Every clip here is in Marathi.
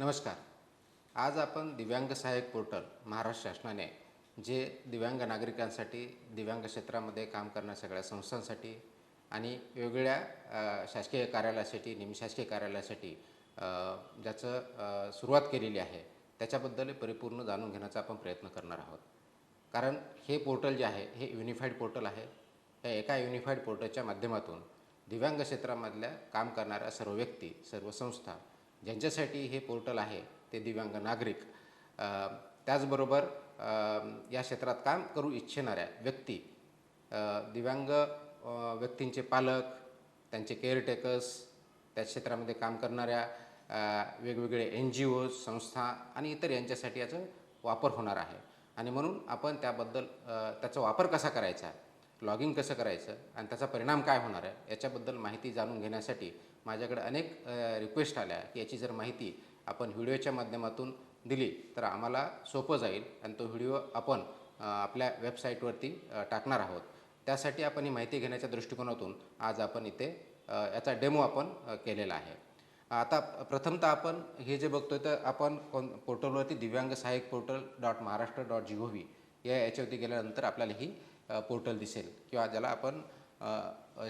नमस्कार. आज आपण दिव्यांग सहाय्यक पोर्टल महाराष्ट्र शासनाने जे दिव्यांग नागरिकांसाठी, दिव्यांग क्षेत्रामध्ये काम करणाऱ्या सगळ्या संस्थांसाठी आणि वेगवेगळ्या शासकीय कार्यालयासाठी, निमशासकीय कार्यालयासाठी ज्याचं सुरुवात केलेली आहे, त्याच्याबद्दल परिपूर्ण जाणून घेण्याचा आपण प्रयत्न करणार आहोत. कारण हे पोर्टल जे आहे, हे युनिफाईड पोर्टल आहे. या एका युनिफाईड पोर्टलच्या माध्यमातून दिव्यांग क्षेत्रामधल्या काम करणाऱ्या सर्व व्यक्ती, सर्व संस्था, ज्यांच्यासाठी हे पोर्टल आहे ते दिव्यांग नागरिक, त्याचबरोबर या क्षेत्रात काम करू इच्छिणाऱ्या व्यक्ती, दिव्यांग व्यक्तींचे पालक, त्यांचे केअरटेकर्स, त्या क्षेत्रामध्ये काम करणाऱ्या वेगवेगळे NGOज, संस्था आणि इतर यांच्यासाठी याचा वापर होणार आहे. आणि म्हणून आपण त्याबद्दल त्याचा वापर कसा करायचा, लॉग इन कसं करायचं आणि त्याचा परिणाम काय होणार आहे याच्याबद्दल माहिती जाणून घेण्यासाठी माझ्याकडे अनेक रिक्वेस्ट आल्या की याची जर माहिती आपण व्हिडिओच्या माध्यमातून दिली तर आम्हाला सोपं जाईल आणि तो व्हिडिओ आपण आपल्या वेबसाईटवरती टाकणार आहोत. त्यासाठी आपण ही माहिती घेण्याच्या दृष्टिकोनातून आज आपण इथे याचा डेमो आपण केलेला आहे. आता प्रथमतः आपण हे जे बघतोय तर आपण पोर्टलवरती दिव्यांग सहाय्यक portal.maharashtra.gov याच्यावरती गेल्यानंतर आपल्याला ही पोर्टल दिसेल किंवा ज्याला आपण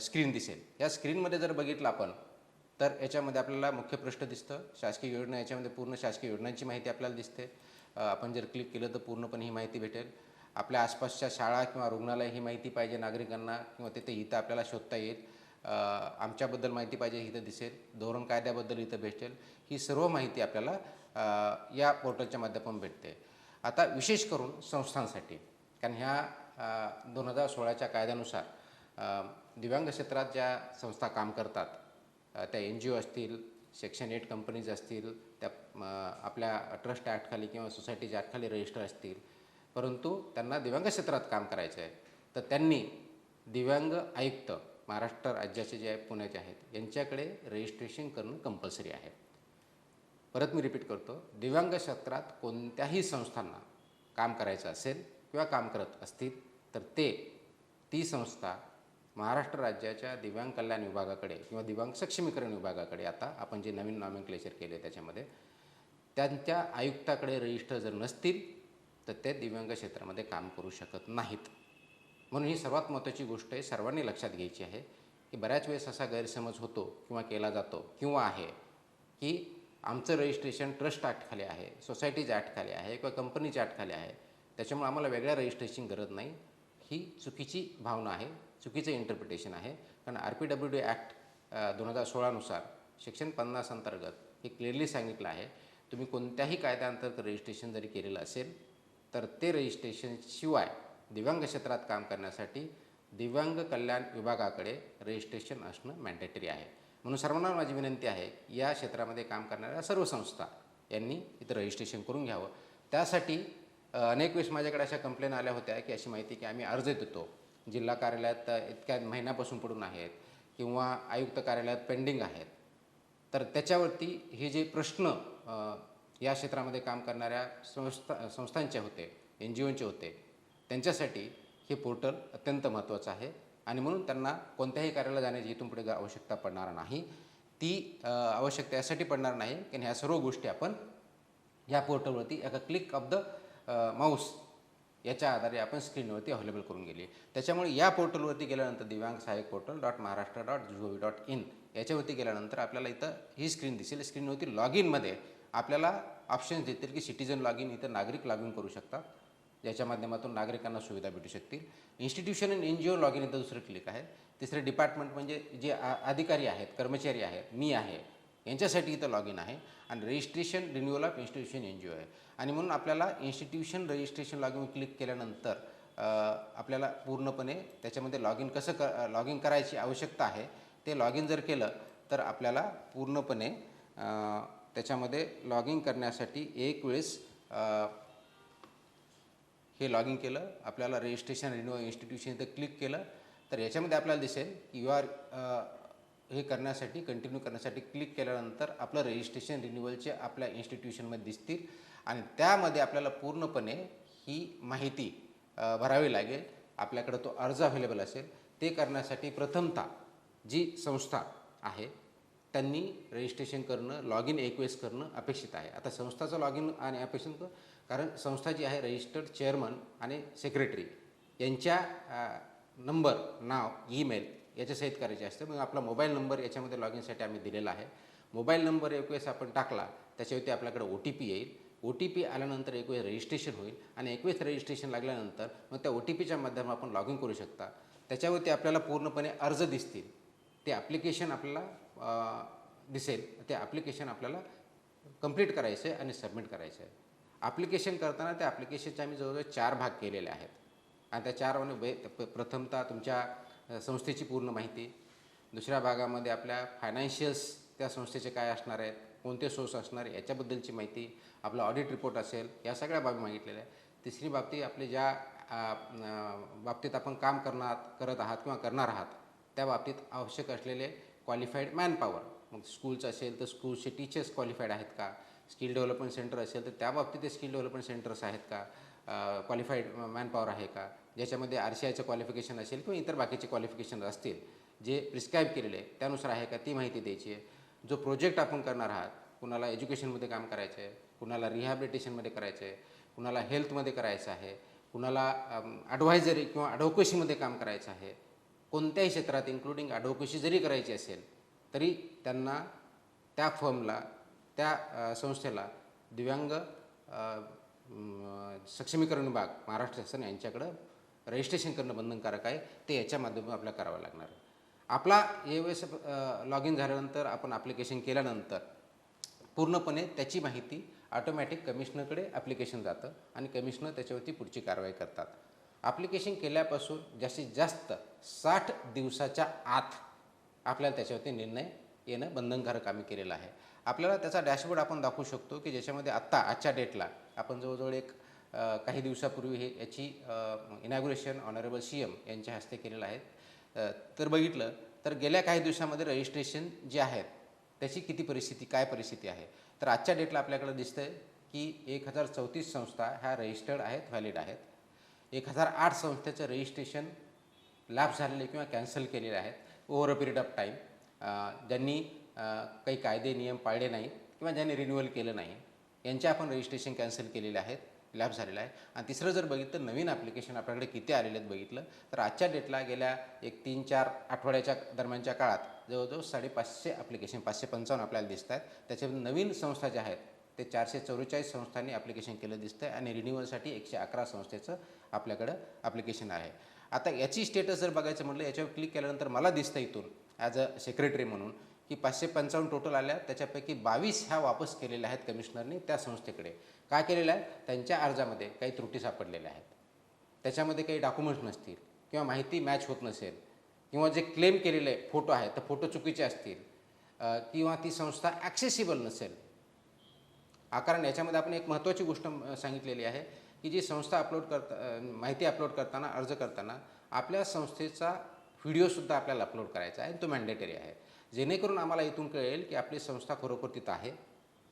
स्क्रीन दिसेल. या स्क्रीनमध्ये जर बघितलं आपण तर याच्यामध्ये आपल्याला मुख्य पृष्ठ दिसतं, शासकीय योजना, याच्यामध्ये पूर्ण शासकीय योजनांची माहिती आपल्याला दिसते. आपण जर क्लिक केलं तर पूर्णपणे ही माहिती भेटेल. आपल्या आसपासच्या शाळा किंवा रुग्णालय ही माहिती पाहिजे नागरिकांना किंवा तिथे इथं आपल्याला शोधता येईल. आमच्याबद्दल माहिती पाहिजे इथं दिसेल, धोरण कायद्याबद्दल इथं भेटेल. ही सर्व माहिती आपल्याला या पोर्टलच्या माध्यमातून भेटते. आता विशेष करून संस्थांसाठी, कारण ह्या 2016च्या कायद्यानुसार दिव्यांग क्षेत्रात ज्या संस्था काम करतात, त्या NGO असतील, सेक्शन 8 कंपनीज असतील, त्या आपल्या ट्रस्ट ॲक्टखाली किंवा सोसायटीच्या ॲक्टखाली रजिस्टर असतील, परंतु त्यांना दिव्यांग क्षेत्रात काम करायचं आहे तर त्यांनी दिव्यांग आयुक्त महाराष्ट्र राज्याचे जे पुण्याचे आहेत यांच्याकडे रजिस्ट्रेशन करणं कंपल्सरी आहे. परत मी रिपीट करतो, दिव्यांग क्षेत्रात कोणत्याही संस्थांना काम करायचं असेल किंवा काम करत असतील तर ती संस्था महाराष्ट्र राज्याच्या दिव्यांग कल्याण विभागाकडे किंवा दिव्यांग सक्षमीकरण विभागाकडे, आता आपण जे नवीन नॉमेनक्लेचर केले त्याच्यामध्ये, त्यांच्या आयुक्ताकडे रजिस्टर जर नसतील तर ते दिव्यांग क्षेत्रामध्ये काम करू शकत नाहीत. म्हणून ही सर्वात महत्त्वाची गोष्ट आहे, सर्वांनी लक्षात घ्यायची आहे की बऱ्याच वेळेस असा गैरसमज होतो किंवा केला जातो किंवा आहे की आमचं रजिस्ट्रेशन ट्रस्ट ॲक्टखाली आहे, सोसायटीच्या ॲक्टखाली आहे किंवा कंपनीच्या ॲक्टखाली आहे, त्याच्यामुळे आम्हाला वेगळ्या रजिस्ट्रेशनची गरज नाही. ही चुकीची भावना आहे, चुकीचं इंटरप्रिटेशन आहे. कारण RPWD ॲक्ट 2016नुसार सेक्शन 50 अंतर्गत हे क्लिअरली सांगितलं आहे, तुम्ही कोणत्याही कायद्याअंतर्गत रजिस्ट्रेशन जरी केलेलं असेल तर ते रजिस्ट्रेशनशिवाय दिव्यांग क्षेत्रात काम करण्यासाठी दिव्यांग कल्याण विभागाकडे रजिस्ट्रेशन असणं मॅन्डेटरी आहे. म्हणून सर्वांना माझी विनंती आहे, या क्षेत्रामध्ये काम करणाऱ्या सर्व संस्था यांनी इथं रजिस्ट्रेशन करून घ्यावं. त्यासाठी अनेक वेळेस माझ्याकडे अशा कंप्लेन आल्या होत्या की अशी माहिती की आम्ही अर्ज देतो, जिल्हा कार्यालयात इतक्या महिन्यापासून पडून आहेत किंवा आयुक्त कार्यालयात पेंडिंग आहेत, तर त्याच्यावरती हे जे प्रश्न या क्षेत्रामध्ये काम करणाऱ्या संस्थांचे होते, NGOचे होते, त्यांच्यासाठी हे पोर्टल अत्यंत महत्त्वाचं आहे. आणि म्हणून त्यांना कोणत्याही कार्यालयाला जाण्याची इथून पुढे आवश्यकता पडणार नाही. ती आवश्यकता यासाठी पडणार नाही की ह्या सर्व गोष्टी आपण या पोर्टलवरती एका क्लिक ऑफ द माऊस याच्या आधारे आपण स्क्रीनवरती अवेलेबल करून गेली. त्याच्यामुळे या पोर्टलवरती गेल्यानंतर दिव्यांग सहाय्यक portal.maharashtra.gov.in याच्यावरती गेल्यानंतर आपल्याला इथं ही स्क्रीन दिसेल. स्क्रीनवरती लॉग इनमध्ये आपल्याला ऑप्शन्स देतील की सिटीजन लॉग इन, इथं नागरिक लॉग इन करू शकतात, ज्याच्या माध्यमातून नागरिकांना सुविधा भेटू शकतील. इन्स्टिट्यूशन आणि NGO लॉग इन, इथं दुसरं क्लिक आहे. तिसरं डिपार्टमेंट म्हणजे जे अधिकारी आहेत, कर्मचारी आहेत, मी आहे, यांच्यासाठी इथं लॉग इन आहे. आणि registration renewal of institution NGO आहे. आणि म्हणून आपल्याला institution registration log in click केल्यानंतर आपल्याला पूर्णपणे त्याच्यामध्ये लॉग इन करायची आवश्यकता आहे. ते लॉग इन जर केलं तर आपल्याला पूर्णपणे त्याच्यामध्ये लॉग इन करण्यासाठी एक वेळेस हे लॉग इन केलं, आपल्याला रजिस्ट्रेशन रिन्युअल इन्स्टिट्यूशन इथं क्लिक केलं तर याच्यामध्ये आपल्याला दिसेल की हे करण्यासाठी, कंटिन्यू करण्यासाठी क्लिक केल्यानंतर आपलं रजिस्ट्रेशन रिन्युअलचे आपल्या इन्स्टिट्यूशनमध्ये दिसतील आणि त्यामध्ये आपल्याला पूर्णपणे ही माहिती भरावी लागेल. आपल्याकडे तो अर्ज अवेलेबल असेल. ते करण्यासाठी प्रथमतः जी संस्था आहे त्यांनी रजिस्ट्रेशन करणं, लॉग इन एक वेळेस करणं अपेक्षित आहे. आता संस्थाचं लॉग इन आणि अपेक्षित, कारण संस्था जी आहे रजिस्टर्ड चेअरमन आणि सेक्रेटरी यांच्या नंबर, नाव, ईमेल याच्या सहित करायचे असते. मग आपला मोबाईल नंबर याच्यामध्ये लॉग इनसाठी आम्ही दिलेला आहे. मोबाईल नंबर एक वेळेस आपण टाकला त्याच्यावरती आपल्याकडे OTP येईल. OTP आल्यानंतर एक वेळेस रजिस्ट्रेशन होईल आणि एक वेळेस रजिस्ट्रेशन लागल्यानंतर मग त्या OTPच्या माध्यमातून आपण लॉग इन करू शकता. त्याच्यावरती आपल्याला पूर्णपणे अर्ज दिसतील, ते ॲप्लिकेशन आपल्याला दिसेल. ते ॲप्लिकेशन आपल्याला कंप्लीट करायचं आहे आणि सबमिट करायचं आहे. ॲप्लिकेशन करताना त्या ॲप्लिकेशनचे आम्ही जवळजवळ 4 भाग केलेले आहेत आणि त्या 4 प्रथमतः तुमच्या संस्थेची पूर्ण माहिती, दुसऱ्या भागामध्ये आपल्या फायनान्शियल्स त्या संस्थेचे काय असणार आहेत, कोणते सोर्स असणार आहे याच्याबद्दलची माहिती, आपला ऑडिट रिपोर्ट असेल, या सगळ्या बाबी मागितलेल्या आहेत. तिसरी बाबतीत आपले ज्या बाबतीत आपण काम करत आहात किंवा करणार आहात त्या बाबतीत आवश्यक असलेले क्वालिफाईड मॅनपॉवर, मग स्कूलचं असेल तर स्कूलचे टीचर्स क्वालिफाईड आहेत का, स्किल डेव्हलपमेंट सेंटर असेल तर त्या बाबतीत ते स्किल डेव्हलपमेंट सेंटर्स आहेत का, क्वालिफाईड मॅनपॉवर आहे का, ज्याच्यामध्ये RCIचं क्वालिफिकेशन असेल किंवा इतर बाकीचे क्वालिफिकेशन असतील जे प्रिस्क्राईब केलेले आहे त्यानुसार आहे का, ती माहिती द्यायची आहे. जो प्रोजेक्ट आपण करणार आहात, कुणाला एज्युकेशनमध्ये काम करायचं आहे, कुणाला रिहॅबिलिटेशनमध्ये करायचं आहे, कुणाला हेल्थमध्ये करायचं आहे, कुणाला ॲडव्हायझरी किंवा ॲडव्होकेसीमध्ये काम करायचं आहे, कोणत्याही क्षेत्रात इन्क्लुडिंग ॲडव्होकेसी जरी करायची असेल तरी त्यांना त्या फर्मला, त्या संस्थेला दिव्यांग सक्षमीकरण विभाग महाराष्ट्र शासन यांच्याकडं रजिस्ट्रेशन करणं बंधनकारक आहे. ते याच्या माध्यमातून आपल्याला करावं लागणार आहे. आपला यावेळेस लॉग इन झाल्यानंतर आपण ॲप्लिकेशन केल्यानंतर पूर्णपणे त्याची माहिती ऑटोमॅटिक कमिशनरकडे ॲप्लिकेशन जातं आणि कमिशनर त्याच्यावरती पुढची कारवाई करतात. ॲप्लिकेशन केल्यापासून जास्तीत जास्त 60 दिवसाच्या आत आपल्याला त्याच्यावरती निर्णय येणं बंधनकारक आम्ही केलेलं आहे. आपल्याला त्याचा डॅशबोर्ड आपण दाखवू शकतो की ज्याच्यामध्ये आजच्या डेटला आपण जवळजवळ एक काही दिवसापूर्वी हे याची इनॅग्युरेशन ऑनरेबल CM यांच्या हस्ते केलेलं आहे. तर बघितलं तर गेल्या काही दिवसामध्ये रजिस्ट्रेशन जे आहेत त्याची काय परिस्थिती आहे, तर आजच्या डेटला आपल्याकडे दिसतं आहे की 1034 संस्था ह्या रजिस्टर्ड आहेत, व्हॅलिड आहेत. 1008 संस्थेचं रजिस्ट्रेशन लॅप्स झालेले किंवा कॅन्सल केलेले आहेत over a period of time. ज्यांनी काही कायदे नियम पाळले नाहीत किंवा ज्यांनी रिन्युअल केलं नाही यांचे आपण रजिस्ट्रेशन कॅन्सल केलेले आहेत, लॅप्स झालेला आहे. आणि तिसरं जर बघितलं तर नवीन ॲप्लिकेशन आपल्याकडे किती आलेले आहेत बघितलं तर आजच्या डेटला गेल्या एक 3-4 आठवड्याच्या दरम्यानच्या काळात जवळजवळ 550 ॲप्लिकेशन, 555 आपल्याला दिसत आहेत. त्याच्यामध्ये नवीन संस्था ज्या आहेत ते 444 संस्थांनी ॲप्लिकेशन केलं दिसतं आहे आणि रिन्युअलसाठी 111 संस्थेचं आपल्याकडं ॲप्लिकेशन आहे. आता याची स्टेटस जर बघायचं म्हटलं, याच्यावर क्लिक केल्यानंतर मला दिसतं इथून ॲज अ सेक्रेटरी म्हणून की 555 टोटल आल्या, त्याच्यापैकी 22 ह्या वापस केलेल्या आहेत कमिशनरने त्या संस्थेकडे. काय केलेलं आहे, त्यांच्या अर्जामध्ये काही त्रुटी सापडलेल्या आहेत, त्याच्यामध्ये काही डॉक्युमेंट्स नसतील किंवा माहिती मॅच होत नसेल किंवा जे क्लेम केलेले फोटो आहेत तर फोटो चुकीचे असतील किंवा ती संस्था ॲक्सेसिबल नसेल. कारण याच्यामध्ये आपण एक महत्त्वाची गोष्ट सांगितलेली आहे की जी संस्था माहिती अपलोड करताना, अर्ज करताना आपल्या संस्थेचा व्हिडिओसुद्धा आपल्याला अपलोड करायचा आहे, तो मॅन्डेटरी आहे. जेणेकरून आम्हाला इथून कळेल की आपली संस्था खरोखर तिथं आहे.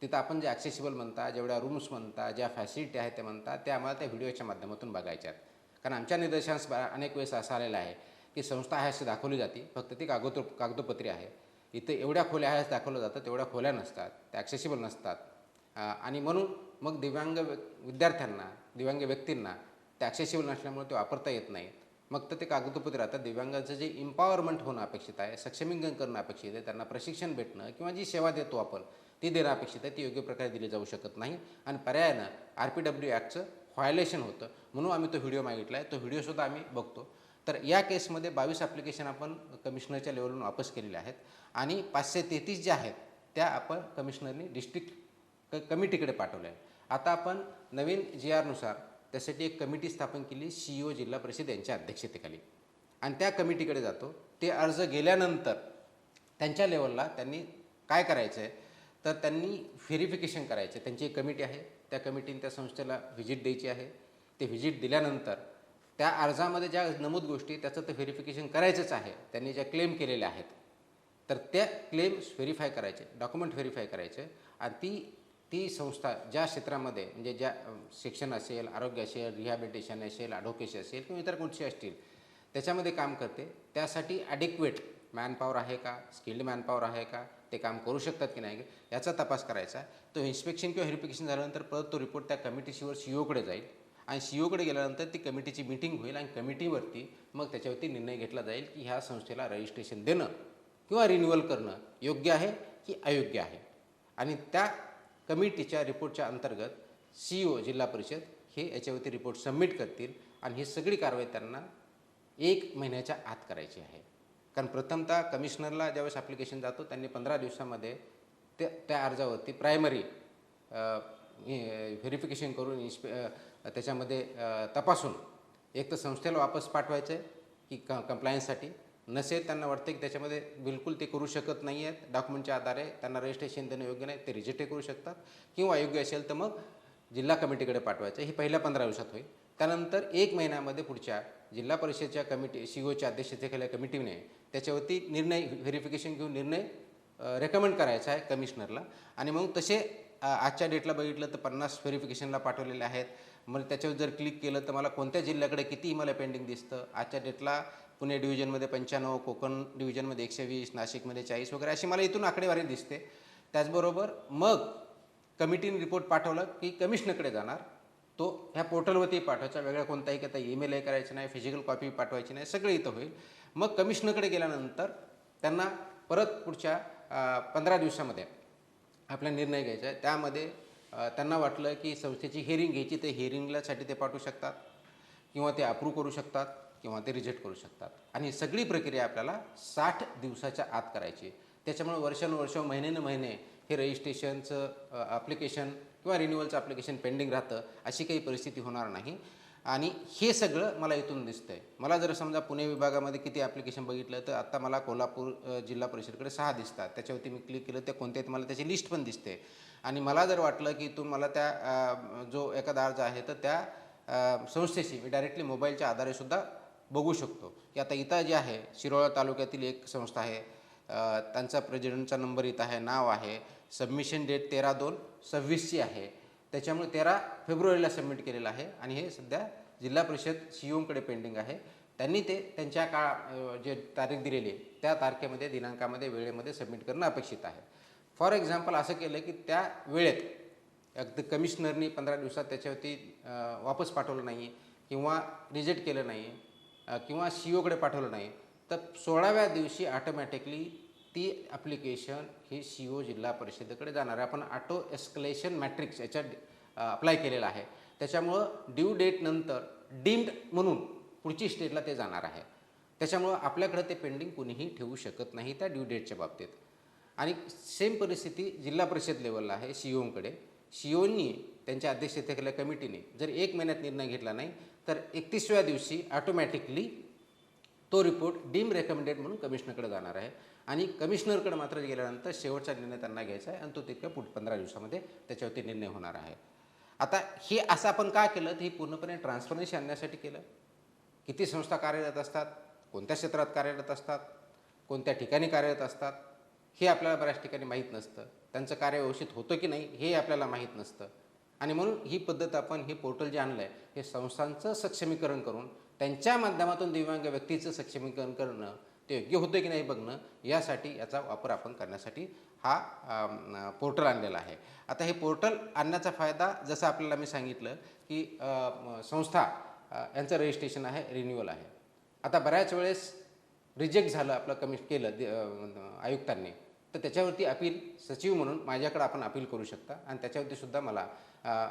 तिथं आपण जे ॲक्सेसिबल म्हणता, जेवढ्या रूम्स म्हणता, ज्या फॅसिलिटी आहेत ते म्हणता, ते आम्हाला त्या व्हिडिओच्या माध्यमातून बघायच्या आहेत. कारण आमच्या निदर्शनास अनेक वेळेस असं आलेलं आहे की संस्था आहे अशी दाखवली जाते, फक्त ती कागदोपत्री आहे. इथं एवढ्या खोल्या आहे असं दाखवलं जातं, तेवढ्या खोल्या नसतात, त्या ॲक्सेसिबल नसतात. आणि म्हणून मग दिव्यांग विद्यार्थ्यांना, दिव्यांग व्यक्तींना ते ॲक्सेसिबल नसल्यामुळे ते वापरता येत नाही. मग तर ते कागदोपत्री राहतात. दिव्यांगाचं जे एम्पॉवरमेंट होणं अपेक्षित आहे, सक्षमीकरण करणं अपेक्षित आहे, त्यांना प्रशिक्षण भेटणं किंवा जी सेवा देतो आपण ती देणं अपेक्षित आहे, ती योग्य प्रकारे दिली जाऊ शकत नाही आणि पर्यायानं RPW ॲक्टचं व्हायोलेशन होतं. म्हणून आम्ही तो व्हिडिओ मागितला आहे, तो व्हिडिओसुद्धा आम्ही बघतो. तर या केसमध्ये 22 ॲप्लिकेशन आपण कमिशनरच्या लेवलवरून वापस केलेले आहेत आणि 533 ज्या आहेत त्या आपण कमिशनरनी डिस्ट्रिक्ट कमिटीकडे पाठवल्या आहे. आता आपण नवीन GR नुसार त्यासाठी एक कमिटी स्थापन केली CEO जिल्हा परिषद यांच्या अध्यक्षतेखाली आणि त्या कमिटीकडे जातो. ते अर्ज गेल्यानंतर त्यांच्या लेवलला त्यांनी काय करायचं आहे, तर त्यांनी व्हेरिफिकेशन करायचे. त्यांची एक कमिटी आहे, त्या कमिटीने त्या संस्थेला व्हिजिट द्यायची आहे. ते व्हिजिट दिल्यानंतर त्या अर्जामध्ये ज्या नमूद गोष्टी त्याचं तर व्हेरिफिकेशन करायचंच आहे. त्यांनी ज्या क्लेम केलेल्या आहेत तर त्या क्लेम्स व्हेरीफाय करायचे, डॉक्युमेंट व्हेरीफाय करायचे आणि ती संस्था ज्या क्षेत्रामध्ये म्हणजे ज्या शिक्षण असेल, आरोग्य असेल, रिहॅबिलिटेशन असेल, ॲडव्होकेसी असेल किंवा इतर कुठचे असतील त्याच्यामध्ये काम करते, त्यासाठी ॲडिक्वेट मॅनपॉवर आहे का, स्किल्ड मॅनपॉवर आहे का, ते काम करू शकतात की नाही याचा तपास करायचा. तो इन्स्पेक्शन किंवा व्हेरिफिकेशन झाल्यानंतर परत तो रिपोर्ट त्या कमिटीशीवर सीईओकडे जाईल आणि सीईओकडे गेल्यानंतर ती कमिटीची मीटिंग होईल आणि कमिटीवरती मग त्याच्यावरती निर्णय घेतला जाईल की ह्या संस्थेला रजिस्ट्रेशन देणं किंवा रिन्युअल करणं योग्य आहे की अयोग्य आहे. आणि त्या कमिटीच्या रिपोर्टच्या अंतर्गत सीईओ जिल्हा परिषद हे याच्यावरती रिपोर्ट सबमिट करतील आणि ही सगळी कारवाई त्यांना 1 महिन्याच्या आत करायची आहे. कारण प्रथमतः कमिशनरला ज्यावेळेस ॲप्लिकेशन जातो त्यांनी 15 दिवसामध्ये त्या अर्जावरती प्रायमरी व्हेरिफिकेशन करून त्याच्यामध्ये तपासून एक तर संस्थेला वापस पाठवायचं आहे की कंप्लायन्ससाठी, नसेल त्यांना वाटतं की त्याच्यामध्ये बिलकुल ते करू शकत नाही आहेत डॉक्युमेंटच्या आधारे त्यांना रजिस्ट्रेशन देणं योग्य नाही, ते रिजेक्टही करू शकतात किंवा अयोग्य असेल तर मग जिल्हा कमिटीकडे पाठवायचं. हे पहिल्या 15 दिवसात होईल. त्यानंतर 1 महिन्यामध्ये पुढच्या जिल्हा परिषदेच्या कमिटी सीईओच्या अध्यक्षतेखाली कमिटीने त्याच्यावरती निर्णय व्हेरिफिकेशन घेऊन निर्णय रेकमेंड करायचा आहे कमिशनरला. आणि मग तसे आजच्या डेटला बघितलं तर 50 व्हेरिफिकेशनला पाठवलेले आहेत. मग त्याच्यावर जर क्लिक केलं तर मला कोणत्या जिल्ह्याकडे किती मला पेंडिंग दिसतं. आजच्या डेटला पुणे डिव्हिजनमध्ये 95, कोकण डिव्हिजनमध्ये 120, नाशिकमध्ये 40 वगैरे अशी मला इथून आकडेवारी दिसते. त्याचबरोबर मग कमिटीने रिपोर्ट पाठवला की कमिशनरकडे जाणार, तो ह्या पोर्टलवरती पाठवायचा, वेगळा कोणताही काही ईमेल हे करायचं नाही, फिजिकल कॉपी पाठवायची नाही, सगळं इथं होईल. मग कमिशनरकडे गेल्यानंतर त्यांना परत पुढच्या 15 दिवसामध्ये आपला निर्णय घ्यायचा आहे. त्यामध्ये त्यांना वाटलं की संस्थेची हिअरिंग घ्यायची तर हिअरिंगलासाठी ते पाठवू शकतात किंवा ते अप्रूव्ह करू शकतात किंवा ते रिजेक्ट करू शकतात. आणि सगळी प्रक्रिया आपल्याला 60 दिवसाच्या आत करायची. त्याच्यामुळे वर्षानुवर्ष महिने हे रजिस्ट्रेशनचं ॲप्लिकेशन किंवा रिन्युअलचं ॲप्लिकेशन पेंडिंग राहतं, अशी काही परिस्थिती होणार नाही. आणि हे सगळं मला इथून दिसतं आहे. मला जर समजा पुणे विभागामध्ये किती ॲप्लिकेशन बघितलं तर आत्ता मला कोल्हापूर जिल्हा परिषदेकडे 6 दिसतात. त्याच्यावरती मी क्लिक केलं तर कोणते मला त्याची लिस्ट पण दिसते. आणि मला जर वाटलं की इथून मला त्या जो एखादा अर्ज आहे तर त्या संस्थेशी मी डायरेक्टली मोबाईलच्या आधारेसुद्धा बघू शकतो की आता इथं जे आहे शिरोळा तालुक्यातील एक संस्था आहे, त्यांचा प्रेसिडेंटचा नंबर इथं आहे, नाव आहे, सबमिशन डेट 13/2/26 आहे. त्याच्यामुळे 13 फेब्रुवारीला सबमिट केलेलं आहे आणि हे सध्या जिल्हा परिषद सीईओकडे पेंडिंग आहे. त्यांनी ते त्यांच्या जे तारीख दिलेली आहे त्या तारखेमध्ये, दिनांकामध्ये, वेळेमध्ये सबमिट करणं अपेक्षित आहे. फॉर एक्झाम्पल असं केलं की त्या वेळेत अगदी कमिशनरनी 15 दिवसात त्याच्यावरती वापस पाठवलं नाही किंवा रिजेक्ट केलं नाही किंवा सीईओकडे पाठवलं नाही तर 16व्या दिवशी ऑटोमॅटिकली ती ॲप्लिकेशन ही सीईओ जिल्हा परिषदेकडे जाणार आहे. आपण ऑटो एस्कलेशन मॅट्रिक्स याच्यात अप्लाय केलेला आहे. त्याच्यामुळं ड्यू डेट नंतर डीम्ड म्हणून पुढची स्टेजला ते जाणार आहे. त्याच्यामुळं आपल्याकडे ते पेंडिंग कुणीही ठेवू शकत नाही त्या ड्यू डेटच्या बाबतीत. आणि सेम परिस्थिती जिल्हा परिषद लेवलला आहे सीईओकडे. सीईओनी त्यांच्या अध्यक्षतेखाली कमिटीने जर 1 महिन्यात निर्णय घेतला नाही तर 31व्या दिवशी ऑटोमॅटिकली तो रिपोर्ट डीम रेकमेंडेड म्हणून कमिशनरकडे जाणार आहे. आणि कमिशनरकडे मात्र गेल्यानंतर शेवटचा निर्णय त्यांना घ्यायचा आहे आणि तो तितक्या 15 दिवसामध्ये त्याच्यावरती निर्णय होणार आहे. आता हे असं आपण का केलं तर ही पूर्णपणे ट्रान्सपरन्सी आणण्यासाठी केलं. किती संस्था कार्यरत असतात, कोणत्या क्षेत्रात कार्यरत असतात, कोणत्या ठिकाणी कार्यरत असतात हे आपल्याला बऱ्याच ठिकाणी माहीत नसतं. त्यांचं कार्य व्यवस्थित होतं की नाही हे आपल्याला माहीत नसतं. आणि म्हणून ही पद्धत आपण हे पोर्टल जे आणलं आहे हे संस्थांचं सक्षमीकरण करून त्यांच्या माध्यमातून दिव्यांग व्यक्तीचं सक्षमीकरण करणं ते योग्य होतं की नाही बघणं यासाठी याचा वापर आपण करण्यासाठी हा पोर्टल आणलेला आहे. आता हे पोर्टल आणण्याचा फायदा जसं आपल्याला मी सांगितलं की संस्था यांचं रजिस्ट्रेशन आहे, रिन्युअल आहे. आता बऱ्याच वेळेस रिजेक्ट झालं आपलं केलं आयुक्तांनी तर त्याच्यावरती अपील सचिव म्हणून माझ्याकडे आपण अपील करू शकता आणि त्याच्यावरती सुद्धा मला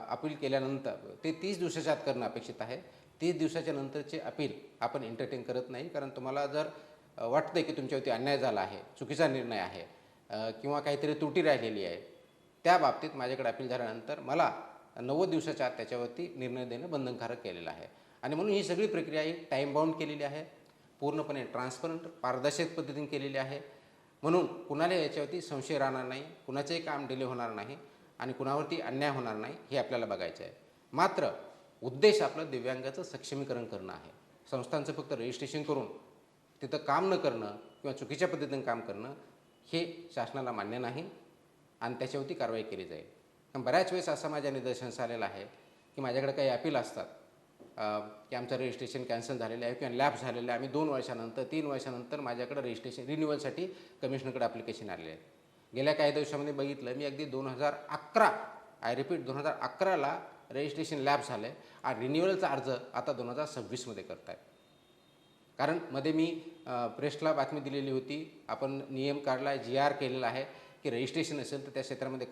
अपील केल्यानंतर ते 30 दिवसाच्या आत करणं अपेक्षित आहे. 30 दिवसाच्या नंतरचे अपील आपण एंटरटेन करत नाही. कारण तुम्हाला जर वाटतं की तुमच्यावरती अन्याय झाला आहे, चुकीचा निर्णय आहे किंवा काहीतरी त्रुटी राहिलेली आहे, त्या बाबतीत माझ्याकडे अपील झाल्यानंतर मला 90 दिवसाच्या आत त्याच्यावरती निर्णय देणं बंधनकारक केलेलं आहे. आणि म्हणून ही सगळी प्रक्रिया ही टाईम बाउंड केलेली आहे, पूर्णपणे ट्रान्सपरंट पारदर्शक पद्धतीने केलेली आहे. म्हणून कुणाला याच्यावरती संशय राहणार नाही, कुणाचंही काम डिले होणार नाही आणि कुणावरती अन्याय होणार नाही हे आपल्याला बघायचं आहे. मात्र उद्देश आपलं दिव्यांगाचं सक्षमीकरण करणं आहे. संस्थांचं फक्त रजिस्ट्रेशन करून तिथं काम न करणं किंवा चुकीच्या पद्धतीनं काम करणं हे शासनाला मान्य नाही आणि त्याच्यावरती कारवाई केली जाईल. कारण बऱ्याच वेळेस असं माझ्या निदर्शनास आलेलं आहे की माझ्याकडे काही अपील असतात की आमचं रजिस्ट्रेशन कॅन्सल झालेलं आहे किंवा लॅप्स झालेलं आहे. आम्ही 2 वर्षानंतर 3 वर्षानंतर माझ्याकडे रजिस्ट्रेशन रिन्युअलसाठी कमिशनरकडे ॲप्लिकेशन आलेले आहे. गेल्या काही दिवसामध्ये बघितलं मी, अगदी 2011, आय रिपीट 2011ला रजिस्ट्रेशन लॅप्स झालं आहे आणि रिन्युअलचा अर्ज आता 2026मध्ये करत आहेत. कारण मध्ये मी प्रेसला बातमी दिलेली होती, आपण नियम काढला आहे, GR केलेला आहे की रजिस्ट्रेशन असेल तर त्या क्षेत्रामध्ये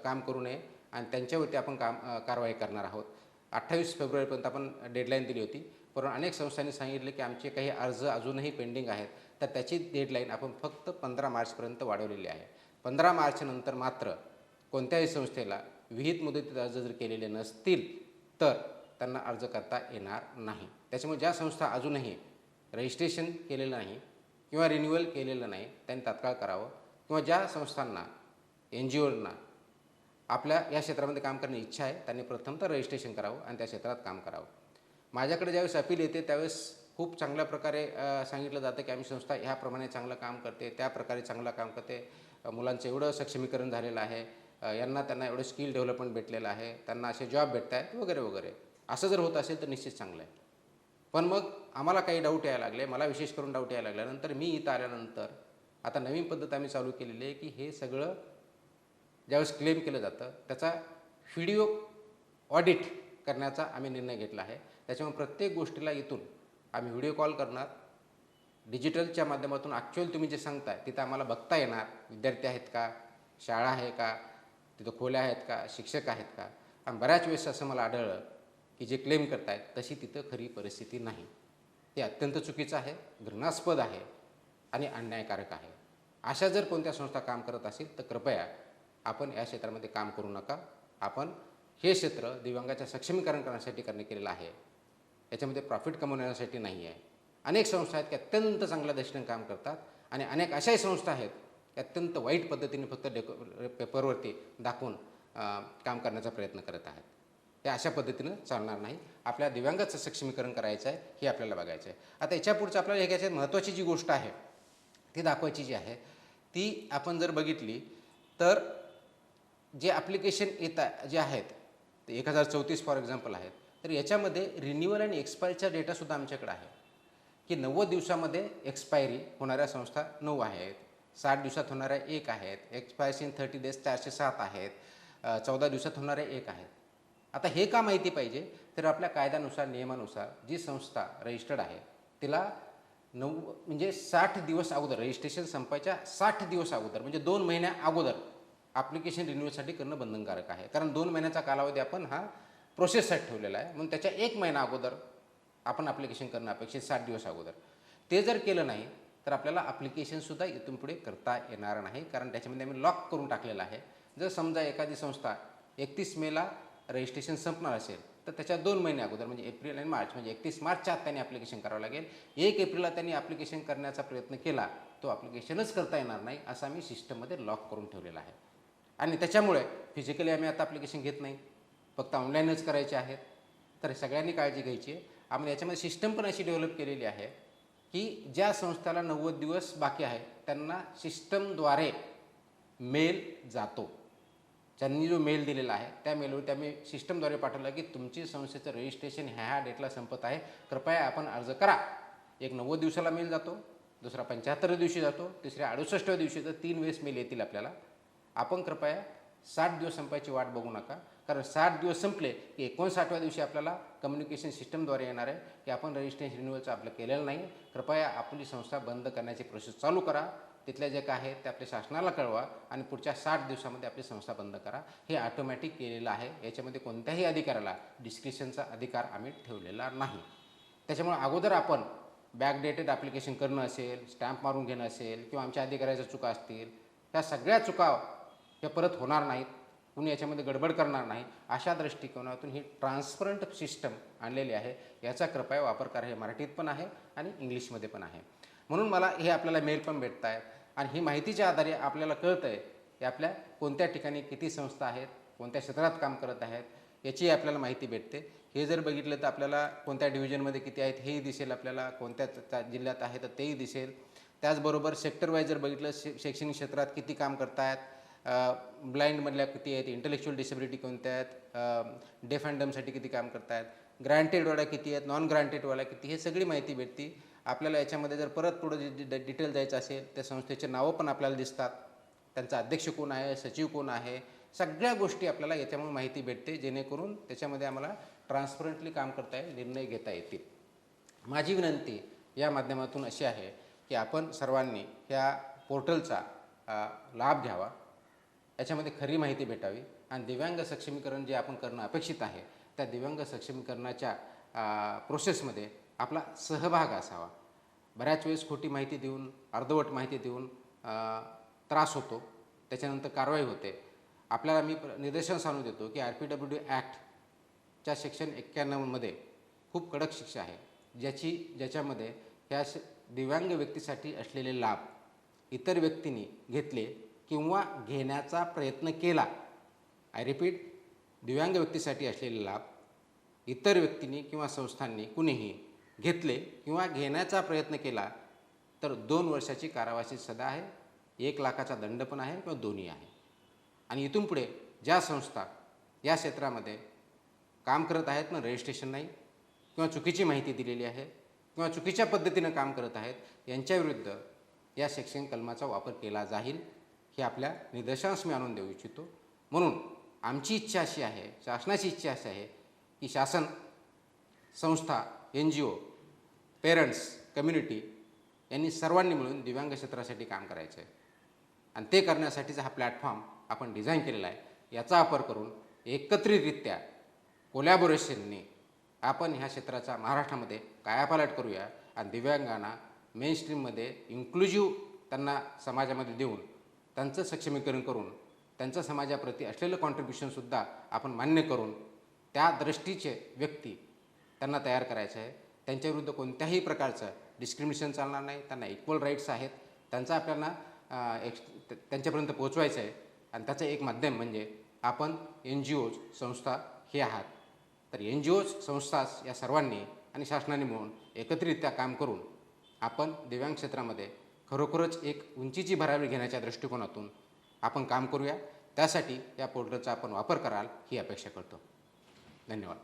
काम करू नये आणि त्यांच्यावरती आपण कारवाई करणार आहोत. 28 फेब्रुवारीपर्यंत आपण डेडलाईन दिली होती, पण अनेक संस्थांनी सांगितले की आमचे काही अर्ज अजूनही पेंडिंग आहेत, तर त्याची डेडलाईन आपण फक्त 15 मार्चपर्यंत वाढवलेली आहे. 15 मार्चनंतर मात्र कोणत्याही संस्थेला विहित मुदतीत अर्ज जर केलेले नसतील तर त्यांना अर्ज करता येणार नाही. त्याच्यामुळे ज्या संस्था अजूनही रजिस्ट्रेशन केलेलं नाही किंवा रिन्युअल केलेलं नाही त्यांनी तात्काळ करावं, किंवा ज्या संस्थांना NGOना आपल्या या क्षेत्रामध्ये काम करण्याची इच्छा आहे त्यांनी प्रथमतः रजिस्ट्रेशन करावं आणि त्या क्षेत्रात काम करावं. माझ्याकडे ज्यावेळेस अपील येते त्यावेळेस खूप चांगल्या प्रकारे सांगितलं जातं की आम्ही संस्था ह्याप्रमाणे चांगलं काम करते, त्या प्रकारे चांगलं काम करते, मुलांचं एवढं सक्षमीकरण झालेलं आहे, त्यांना एवढं स्किल डेव्हलपमेंट भेटलेलं आहे, त्यांना असे जॉब भेटत आहेत वगैरे वगैरे. असं जर होत असेल तर निश्चित चांगलं आहे. पण मग आम्हाला काही डाऊट यायला लागले, मला विशेष करून डाऊट यायला लागल्यानंतर मी इथं आल्यानंतर आता नवीन पद्धत आम्ही चालू केलेली आहे की हे सगळं ज्यावेळेस क्लेम केलं जातं त्याचा व्हिडिओ ऑडिट करण्याचा आम्ही निर्णय घेतला आहे. त्याच्यामुळे प्रत्येक गोष्टीला इथून आम्ही व्हिडिओ कॉल करणार, डिजिटलच्या माध्यमातून ॲक्च्युअल तुम्ही जे सांगताय तिथं आम्हाला बघता येणार, विद्यार्थी आहेत का, शाळा आहे का, तिथं खोल्या आहेत का, शिक्षक आहेत का. आणि बऱ्याच वेळेस असं मला आढळलं की जे क्लेम करतायत तशी तिथं खरी परिस्थिती नाही. ते अत्यंत चुकीचं आहे, घृणास्पद आहे आणि अन्यायकारक आहे. अशा जर कोणत्या संस्था काम करत असेल तर कृपया आपण या क्षेत्रामध्ये काम करू नका. आपण हे क्षेत्र दिव्यांगाच्या सक्षमीकरण करण्यासाठी केलेलं आहे, याच्यामध्ये प्रॉफिट कमवण्यासाठी नाही आहे. अनेक संस्था आहेत की अत्यंत चांगल्या दृष्टीने काम करतात आणि अनेक अशाही संस्था आहेत की अत्यंत वाईट पद्धतीने फक्त पेपरवरती दाखवून काम करण्याचा प्रयत्न करत आहेत. हे अशा पद्धतीनं चालणार नाही. आपल्या दिव्यांगाचं सक्षमीकरण करायचं आहे हे आपल्याला बघायचं आहे. आता याच्या पुढचं आपल्याला हे घ्यायचं महत्त्वाची जी गोष्ट आहे ती दाखवायची जी आहे ती आपण जर बघितली तर जे ॲप्लिकेशन जे आहेत ते 1034 फॉर एक्झाम्पल आहेत, तर याच्यामध्ये रिन्युअल आणि एक्सपायरीचा डेटासुद्धा आमच्याकडे आहे की 90 दिवसामध्ये एक्सपायरी होणाऱ्या संस्था 9 आहेत, 60 दिवसात होणाऱ्या 1 आहेत, एक्सपायरी इन 30 डेज 407 आहेत, 14 दिवसात होणाऱ्या 1 आहेत. आता हे का माहिती पाहिजे, तर आपल्या कायद्यानुसार नियमानुसार जी संस्था रजिस्टर्ड आहे तिला म्हणजे 60 दिवस अगोदर, रजिस्ट्रेशन संपायच्या 60 दिवस अगोदर म्हणजे 2 महिन्या अगोदर ॲप्लिकेशन रिन्युअलसाठी करणं बंधनकारक आहे. कारण 2 महिन्याचा कालावधी आपण हा प्रोसेससाठी ठेवलेला आहे, म्हणून त्याच्या 1 महिना अगोदर आपण ॲप्लिकेशन करणं अपेक्षित, 60 दिवस अगोदर. ते जर केलं नाही तर आपल्याला ॲप्लिकेशनसुद्धा इथून पुढे करता येणार नाही, कारण त्याच्यामध्ये आम्ही लॉक करून टाकलेलं आहे. जर समजा एखादी संस्था 31 मेला रजिस्ट्रेशन संपणार असेल तर त्याच्या 2 महिने अगोदर म्हणजे एप्रिल आणि मार्च म्हणजे 31 मार्चच्या आत त्यांनी ॲप्लिकेशन करावं लागेल. 1 एप्रिलला त्यांनी ॲप्लिकेशन करण्याचा प्रयत्न केला तो ॲप्लिकेशनच करता येणार नाही, असं आम्ही सिस्टममध्ये लॉक करून ठेवलेलं आहे. आणि त्याच्यामुळे फिजिकली आम्ही आता ॲप्लिकेशन घेत नाही, फक्त ऑनलाईनच करायचे आहेत. तर सगळ्यांनी काळजी घ्यायची आहे. आम्ही याच्यामध्ये सिस्टम पण अशी डेव्हलप केलेली आहे की ज्या संस्थाला 90 दिवस बाकी आहे त्यांना सिस्टमद्वारे मेल जातो. त्यांनी जो मेल दिलेला आहे त्या मेलवरती आम्ही सिस्टमद्वारे पाठवलं की तुमची संस्थेचं रजिस्ट्रेशन ह्या डेटला संपत आहे, कृपया आपण अर्ज करा. एक 90 दिवसाला मेल जातो, दुसरा 75व्या दिवशी जातो, तिसऱ्या 68व्या दिवशी, तर 3 वेळेस मेल येतील आपल्याला. आपण कृपया 60 दिवस संपायची वाट बघू नका, कारण 60 दिवस संपले की 59व्या दिवशी आपल्याला कम्युनिकेशन सिस्टमद्वारे येणार आहे की आपण रजिस्ट्रेशन रिन्युअलचं आपलं केलेलं नाही, कृपया आपली संस्था बंद करण्याची प्रोसेस चालू करा. तिथल्या जे काय आहे ते आपल्या शासनाला कळवा आणि पुढच्या 60 दिवसामध्ये आपली संस्था बंद करा. हे ऑटोमॅटिक केलेलं आहे. याच्यामध्ये कोणत्याही अधिकाऱ्याला डिस्क्रिप्शनचा अधिकार आम्ही ठेवलेला नाही. त्याच्यामुळे अगोदर आपण बॅकडेटेड ॲप्लिकेशन करणं असेल, स्टॅम्प मारून घेणं असेल किंवा आमच्या अधिकाऱ्याच्या चुका असतील, त्या सगळ्या चुका हे परत होणार नाहीत, कुणी याच्यामध्ये गडबड करणार नाही, अशा दृष्टिकोनातून ही ट्रान्सपरंट सिस्टम आणलेली आहे. याचा कृपया वापर करा. हे मराठीत पण आहे आणि इंग्लिशमध्ये पण आहे. म्हणून मला हे आपल्याला मेल पण भेटत आहेत आणि ही माहितीच्या आधारे आपल्याला कळतं आहे की आपल्या कोणत्या ठिकाणी किती संस्था आहेत, कोणत्या क्षेत्रात काम करत आहेत, याची आपल्याला माहिती भेटते. हे जर बघितलं तर आपल्याला कोणत्या डिव्हिजनमध्ये किती आहेत हेही दिसेल, आपल्याला कोणत्या जिल्ह्यात आहे तर तेही दिसेल. त्याचबरोबर सेक्टर वाईज जर बघितलं शैक्षणिक क्षेत्रात किती काम करत आहेत, ब्लाइंडमधल्या किती आहेत, इंटेलेक्च्युअल डिसेबिलिटी कोणत्या आहेत, डेफ अँड डमसाठी किती काम करत आहेत, ग्रँटेडवाल्या किती आहेत, नॉन ग्रँटेडवाल्या किती, हे सगळी माहिती भेटते आपल्याला. याच्यामध्ये जर परत पुढं डिटेल द्यायचं असेल त्या संस्थेचे नावं पण आपल्याला दिसतात, त्यांचा अध्यक्ष कोण आहे, सचिव कोण आहे, सगळ्या गोष्टी आपल्याला याच्यामुळे माहिती भेटते, जेणेकरून त्याच्यामध्ये आम्हाला ट्रान्सपरंटली काम करता येईल, निर्णय घेता येतील. माझी विनंती या माध्यमातून अशी आहे की आपण सर्वांनी ह्या पोर्टलचा लाभ घ्यावा, याच्यामध्ये खरी माहिती भेटावी आणि दिव्यांग सक्षमीकरण जे आपण करणं अपेक्षित आहे त्या दिव्यांग सक्षमीकरणाच्या प्रोसेसमध्ये आपला सहभाग असावा. बऱ्याच वेळेस खोटी माहिती देऊन, अर्धवट माहिती देऊन त्रास होतो, त्याच्यानंतर कारवाई होते. आपल्याला मी निदर्शनास आणून देतो की RPWD ॲक्टच्या सेक्शन 91मध्ये खूप कडक शिक्षा आहे, ज्याच्यामध्ये ह्या दिव्यांग व्यक्तीसाठी असलेले लाभ इतर व्यक्तींनी घेतले किंवा घेण्याचा प्रयत्न केला, आय रिपीट, दिव्यांग व्यक्तीसाठी असलेले लाभ इतर व्यक्तींनी किंवा संस्थांनी कुणीही घेतले किंवा घेण्याचा प्रयत्न केला तर 2 वर्षाची कारावासाची सजा आहे, 1 लाखाचा दंड पण आहे किंवा दोन्ही आहे. आणि इथून पुढे ज्या संस्था या क्षेत्रामध्ये काम करत आहेत ना, रजिस्ट्रेशन नाही किंवा चुकीची माहिती दिलेली आहे किंवा चुकीच्या पद्धतीनं काम करत आहेत, यांच्याविरुद्ध या सेक्शन कलमाचा वापर केला जाईल हे आपल्या निदर्शनास मी आणून देऊ इच्छितो. म्हणून आमची इच्छा अशी आहे, शासनाची इच्छा अशी आहे की शासन, संस्था, NGO, पेरेंट्स, कम्युनिटी यांनी सर्वांनी मिळून दिव्यांग क्षेत्रासाठी काम करायचं आहे आणि ते करण्यासाठीचा हा प्लॅटफॉर्म आपण डिझाईन केलेला आहे. याचा वापर करून एकत्रितरित्या कोलॅबोरेशनने आपण ह्या क्षेत्राचा महाराष्ट्रामध्ये कायापालट करूया आणि दिव्यांगांना मेनस्ट्रीममध्ये इन्क्लुझिव्ह त्यांना समाजामध्ये देऊन त्यांचं सक्षमीकरण करून त्यांचं समाजाप्रती असलेलं कॉन्ट्रिब्युशनसुद्धा आपण मान्य करून त्या दृष्टीचे व्यक्ती त्यांना तयार करायचं आहे. त्यांच्याविरुद्ध कोणत्याही प्रकारचं डिस्क्रिमिनेशन चालणार नाही, त्यांना इक्वल राईट्स आहेत, त्यांचा आपल्याला त्यांच्यापर्यंत पोचवायचं आहे. आणि त्याचं एक माध्यम म्हणजे आपण NGOज, संस्था हे आहात. तर NGOज, संस्था या सर्वांनी आणि शासनाने मिळून एकत्रितरित्या काम करून आपण दिव्यांग क्षेत्रामध्ये खरोखरच एक उंचीची भरारी घेण्याच्या दृष्टिकोनातून आपण काम करूया. त्यासाठी या पोर्टलचा आपण वापर कराल ही अपेक्षा करतो. धन्यवाद.